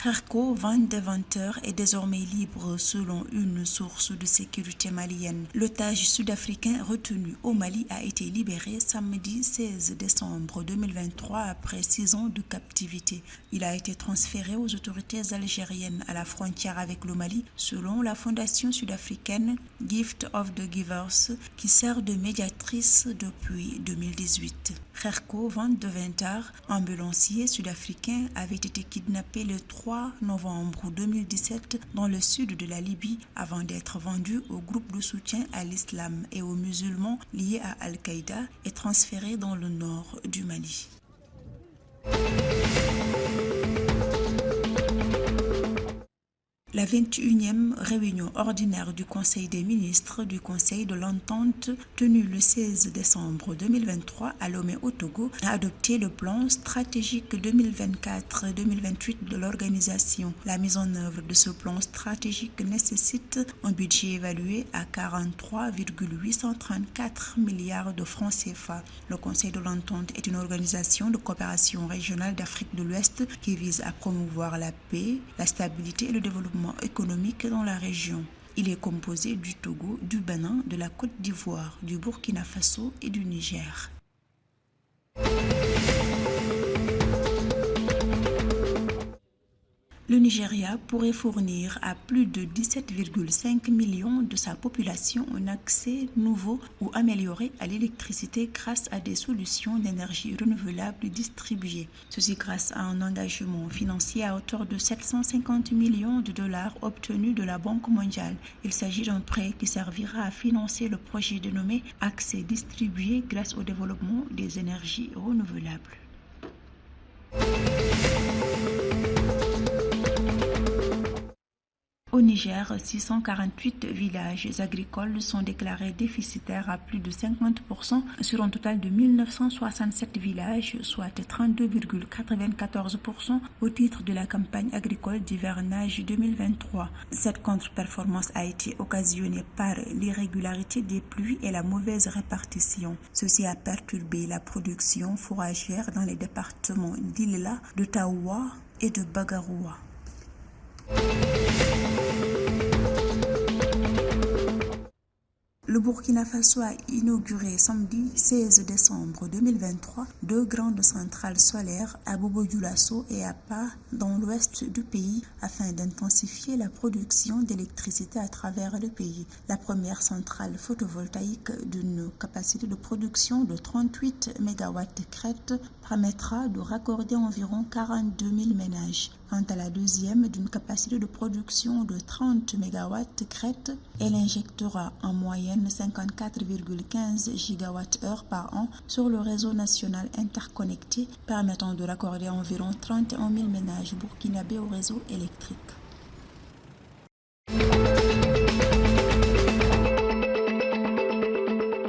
Kherko, Van Deventer, est désormais libre selon une source de sécurité malienne. L'otage sud-africain retenu au Mali a été libéré samedi 16 décembre 2023 après 6 ans de captivité. Il a été transféré aux autorités algériennes à la frontière avec le Mali selon la fondation sud-africaine Gift of the Givers qui sert de médiatrice depuis 2018. Kherko Van Deventer, ambulancier sud-africain, avait été kidnappé le 3 novembre 2017 dans le sud de la Libye avant d'être vendu au groupe de soutien à l'islam et aux musulmans liés à Al-Qaïda et transféré dans le nord du Mali. La 21e réunion ordinaire du Conseil des ministres du Conseil de l'Entente tenue le 16 décembre 2023 à Lomé au Togo a adopté le plan stratégique 2024-2028 de l'organisation. La mise en œuvre de ce plan stratégique nécessite un budget évalué à 43,834 milliards de francs CFA. Le Conseil de l'Entente est une organisation de coopération régionale d'Afrique de l'Ouest qui vise à promouvoir la paix, la stabilité et le développement économique dans la région. Il est composé du Togo, du Bénin, de la Côte d'Ivoire, du Burkina Faso et du Niger. Le Nigeria pourrait fournir à plus de 17,5 millions de sa population un accès nouveau ou amélioré à l'électricité grâce à des solutions d'énergie renouvelable distribuées. Ceci grâce à un engagement financier à hauteur de 750 millions de dollars obtenu de la Banque mondiale. Il s'agit d'un prêt qui servira à financer le projet dénommé Accès distribué grâce au développement des énergies renouvelables. Au Niger, 648 villages agricoles sont déclarés déficitaires à plus de 50% sur un total de 1967 villages, soit 32,94% au titre de la campagne agricole d'hivernage 2023. Cette contre-performance a été occasionnée par l'irrégularité des pluies et la mauvaise répartition. Ceci a perturbé la production fourragère dans les départements d'Ilela, de Taoua et de Bagaroua. Le Burkina Faso a inauguré samedi 16 décembre 2023 deux grandes centrales solaires à Bobo-Dioulasso et à Pa dans l'ouest du pays afin d'intensifier la production d'électricité à travers le pays. La première centrale photovoltaïque d'une capacité de production de 38 MW crête permettra de raccorder environ 42 000 ménages. Quant à la deuxième, d'une capacité de production de 30 MW crête, elle injectera en moyenne 54,15 GWh par an sur le réseau national interconnecté, permettant de raccorder environ 31 000 ménages burkinabés au réseau électrique.